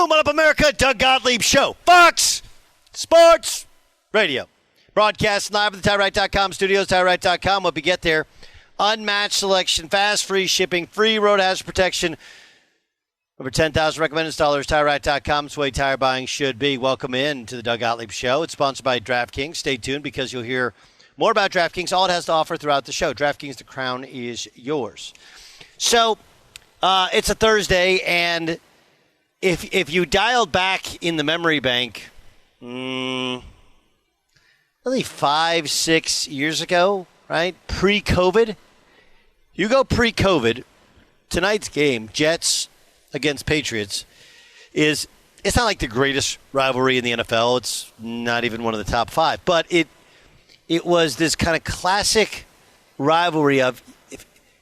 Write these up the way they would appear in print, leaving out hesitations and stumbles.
Boom, what up, America? Doug Gottlieb Show. Fox Sports Radio. Broadcast live at the TireRight.com studios, TireRight.com. Hope you get there. Unmatched selection, fast, free shipping, free road hazard protection. Over 10,000 recommended installers, TireRight.com. It's the way tire buying should be. Welcome in to the Doug Gottlieb Show. It's sponsored by DraftKings. Stay tuned because you'll hear more about DraftKings, all it has to offer throughout the show. DraftKings, the crown is yours. So, it's a Thursday, and if you dialed back in the memory bank, really 5-6 years ago, right? Pre-COVID. You go pre-COVID, tonight's game, Jets against Patriots, it's not like the greatest rivalry in the NFL. It's not even one of the top 5. But it was this kind of classic rivalry of,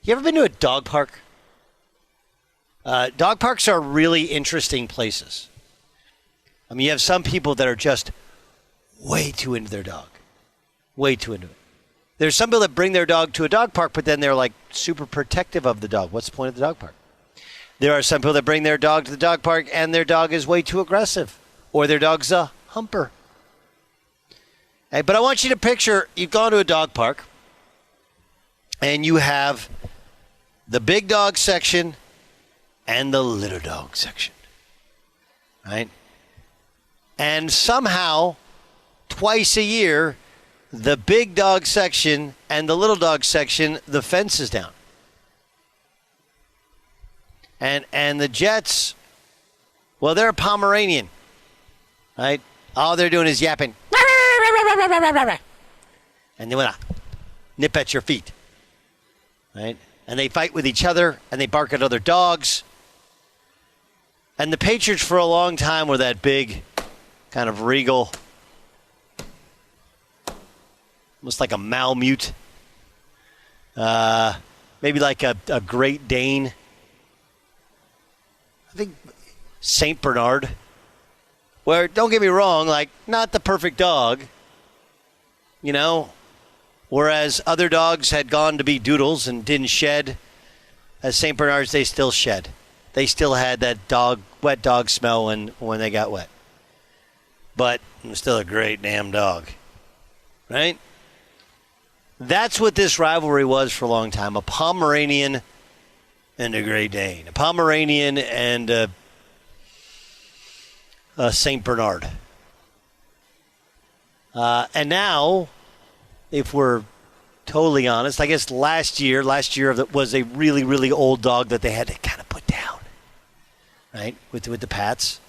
you ever been to a dog park? Dog parks are really interesting places. I mean, you have some people that are just way too into their dog. Way too into it. There's some people that bring their dog to a dog park, but then they're like super protective of the dog. What's the point of the dog park? There are some people that bring their dog to the dog park and their dog is way too aggressive, or their dog's a humper. Hey, but I want you to picture you've gone to a dog park and you have the big dog section and the little dog section, right? And somehow, twice a year, the big dog section and the little dog section, the fence is down. And the Jets, well, they're a Pomeranian, right? All they're doing is yapping. And they want to nip at your feet, right? And they fight with each other, and they bark at other dogs. And the Patriots for a long time were that big, kind of regal, almost like a Malamute, maybe like a Great Dane. I think St. Bernard, where, don't get me wrong, like, not the perfect dog, you know, whereas other dogs had gone to be doodles and didn't shed. As St. Bernards, they still shed. They still had that wet dog smell when they got wet. But it was still a great damn dog, right? That's what this rivalry was for a long time, a Pomeranian and a Great Dane. A Pomeranian and a St. Bernard. And now, if we're totally honest, I guess last year was a really, really old dog that they had to kind of put down, right, with the Pats.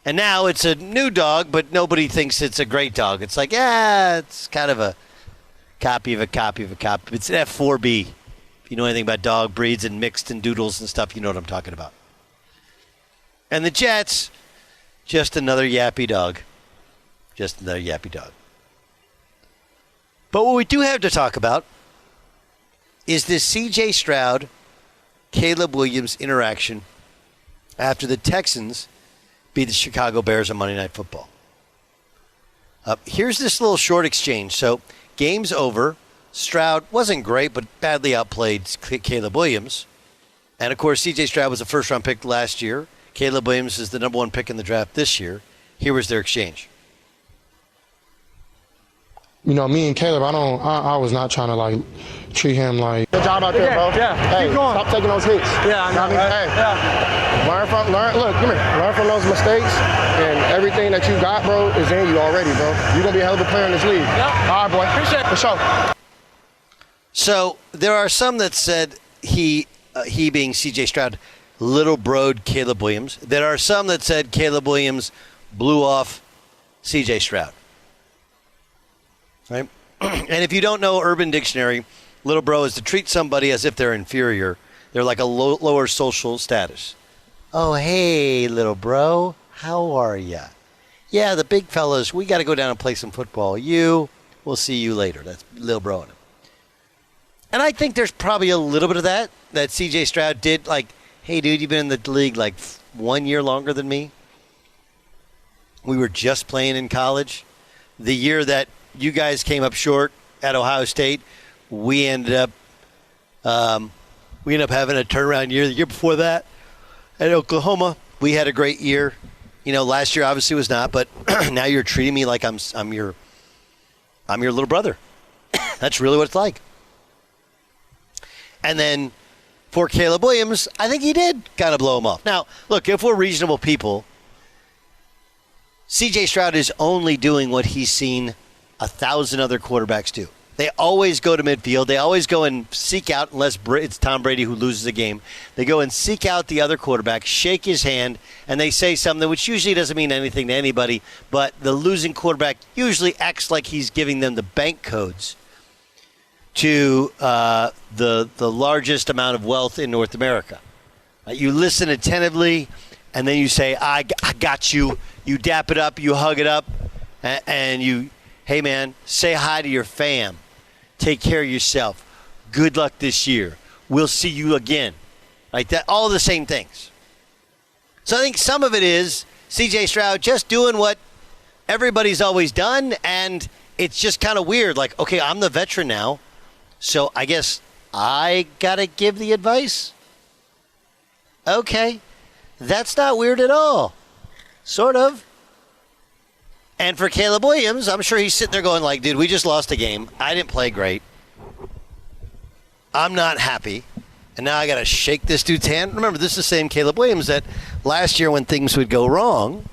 And now it's a new dog, but nobody thinks it's a great dog. It's like, yeah, it's kind of a copy of a copy of a copy. It's an F4B. If you know anything about dog breeds and mixed and doodles and stuff, you know what I'm talking about. And the Jets, just another yappy dog. Just another yappy dog. But what we do have to talk about is this CJ Stroud, Caleb Williams interaction after the Texans beat the Chicago Bears on Monday Night Football. Here's this little short exchange. So, game's over. Stroud wasn't great, but badly outplayed Caleb Williams. And, of course, CJ Stroud was a first-round pick last year. Caleb Williams is the number 1 pick in the draft this year. Here was their exchange. You know, me and Caleb, I was not trying to, like, treat him like... Good job out there, bro. Yeah, hey, keep going. Stop taking those hits. Yeah, I know. Hey, yeah. Learn from those mistakes, and everything that you got, bro, is in you already, bro. You're going to be a hell of a player in this league. Yeah. All right, boy. Appreciate it. For sure. So, there are some that said he being CJ Stroud, little broed Caleb Williams. There are some that said Caleb Williams blew off CJ Stroud. Right? And if you don't know Urban Dictionary, little bro is to treat somebody as if they're inferior. They're like a lower social status. Oh, hey, little bro. How are ya? Yeah, the big fellas, we got to go down and play some football. We'll see you later. That's little bro in him. And I think there's probably a little bit of that CJ Stroud did. Like, hey, dude, you've been in the league like 1 year longer than me. We were just playing in college. The year that you guys came up short at Ohio State, we ended up having a turnaround year. The year before that at Oklahoma, We had a great year. Last year obviously was not, but now you're treating me like I'm your little brother. That's really what it's like. And then for Caleb Williams, I think he did kind of blow him off. Now, look, if we're reasonable people, CJ Stroud is only doing what he's seen 1,000 other quarterbacks do. They always go to midfield. They always go and seek out, unless it's Tom Brady who loses the game, they go and seek out the other quarterback, shake his hand, and they say something which usually doesn't mean anything to anybody, but the losing quarterback usually acts like he's giving them the bank codes to the largest amount of wealth in North America. You listen attentively, and then you say, I got you. You dap it up, you hug it up, and you, hey, man, say hi to your fam. Take care of yourself. Good luck this year. We'll see you again. Like that, all the same things. So I think some of it is CJ Stroud just doing what everybody's always done, and it's just kind of weird. Like, okay, I'm the veteran now, so I guess I got to give the advice? Okay. That's not weird at all. Sort of. And for Caleb Williams, I'm sure he's sitting there going like, dude, we just lost a game. I didn't play great. I'm not happy. And now I got to shake this dude's hand. Remember, this is the same Caleb Williams that last year when things would go wrong,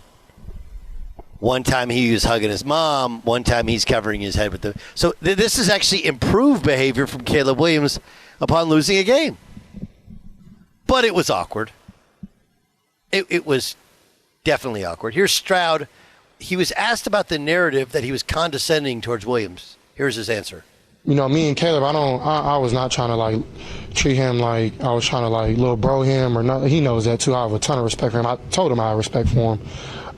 one time he was hugging his mom, one time he's covering his head with the... So this is actually improved behavior from Caleb Williams upon losing a game. But it was awkward. It was definitely awkward. Here's Stroud. He was asked about the narrative that he was condescending towards Williams. Here's his answer. Me and Caleb, I was not trying to like treat him like I was trying to like Lil Bro him or not. He knows that too. I have a ton of respect for him. I told him I have respect for him.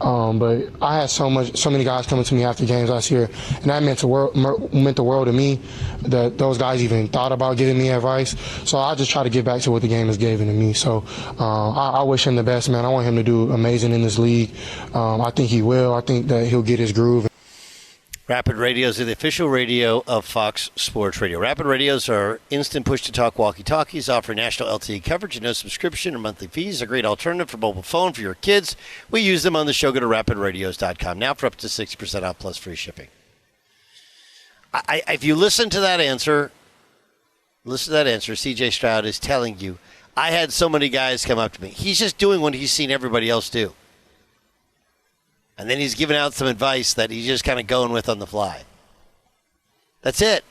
But I had so many guys coming to me after games last year, and that meant the world to me that those guys even thought about giving me advice. So I just try to get back to what the game has given to me. So I wish him the best, man. I want him to do amazing in this league. I think he will. I think that he'll get his groove. Rapid Radios are the official radio of Fox Sports Radio. Rapid Radios are instant push-to-talk walkie-talkies offering national LTE coverage and no subscription or monthly fees. A great alternative for mobile phone for your kids. We use them on the show. Go to rapidradios.com now for up to 60% off plus free shipping. If you listen to that answer, CJ Stroud is telling you, I had so many guys come up to me. He's just doing what he's seen everybody else do. And then he's giving out some advice that he's just kind of going with on the fly. That's it.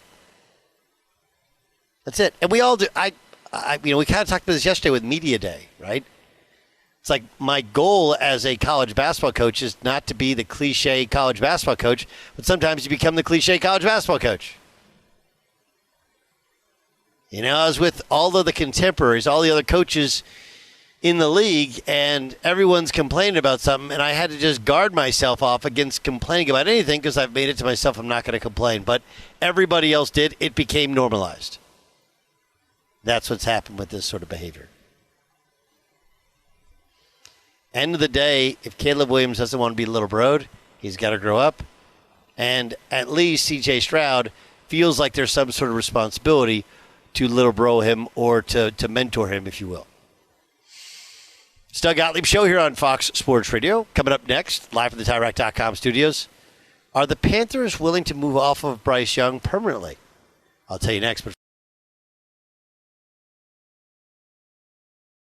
And we all do. We kind of talked about this yesterday with Media Day, right? It's like my goal as a college basketball coach is not to be the cliche college basketball coach, but sometimes you become the cliche college basketball coach. I was with all of the contemporaries, all the other coaches in the league, and everyone's complaining about something, and I had to just guard myself off against complaining about anything because I've made it to myself I'm not going to complain. But everybody else did. It became normalized. That's what's happened with this sort of behavior. End of the day, if Caleb Williams doesn't want to be Little Bro'd, he's got to grow up. And at least CJ Stroud feels like there's some sort of responsibility to Little Bro him or to mentor him, if you will. It's Doug Gottlieb Show here on Fox Sports Radio. Coming up next, live from the TireRack.com studios. Are the Panthers willing to move off of Bryce Young permanently? I'll tell you next. But